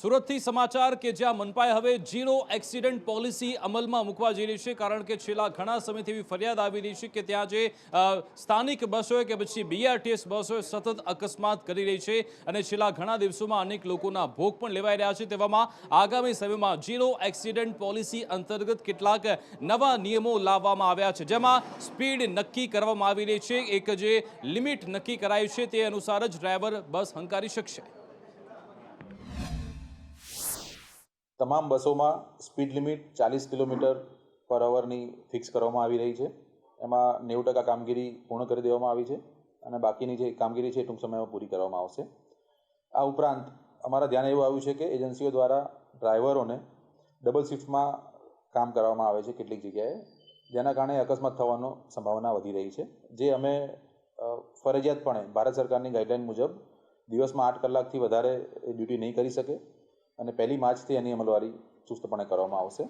સુરતથી સમાચાર કે જ્યાં મનપાએ હવે ઝીરો એક્સિડન્ટ પોલિસી અમલમાં મૂકવા જઈ રહી છે, કારણ કે છેલ્લા ઘણા સમયથી એવી ફરિયાદ આવી રહી છે કે ત્યાં જે સ્થાનિક બસ હોય કે પછી બીઆરટીએસ બસ હોય સતત અકસ્માત કરી રહી છે અને છેલ્લા ઘણા દિવસોમાં અનેક લોકોના ભોગ પણ લેવાઈ રહ્યા છે। તેવામાં આગામી સમયમાં ઝીરો એક્સિડન્ટ પોલિસી અંતર્ગત કેટલાક નવા નિયમો લાવવામાં આવ્યા છે, જેમાં સ્પીડ નક્કી કરવામાં આવી રહી છે। એક જે લિમિટ નક્કી કરાઈ છે તે અનુસાર જ ડ્રાઈવર બસ હંકારી શકશે। તમામ બસોમાં સ્પીડ લિમિટ 40 કિલોમીટર પર અવરની ફિક્સ કરવામાં આવી રહી છે। એમાં 90% કામગીરી પૂર્ણ કરી દેવામાં આવી છે અને બાકીની જે કામગીરી છે ટૂંક સમયમાં પૂરી કરવામાં આવશે। આ ઉપરાંત અમારા ધ્યાન એવું આવ્યું છે કે એજન્સીઓ દ્વારા ડ્રાઈવરોને ડબલ શિફ્ટમાં કામ કરવામાં આવે છે કેટલીક જગ્યાએ, જેના કારણે અકસ્માત થવાનો સંભાવના વધી રહી છે, જે અમે ફરજિયાતપણે ભારત સરકારની ગાઈડલાઈન મુજબ દિવસમાં 8 કલાકથી વધારે ડ્યુટી નહીં કરી શકે અને 1 માર્ચથી એની અમલવારી ચુસ્તપણે કરવામાં આવશે।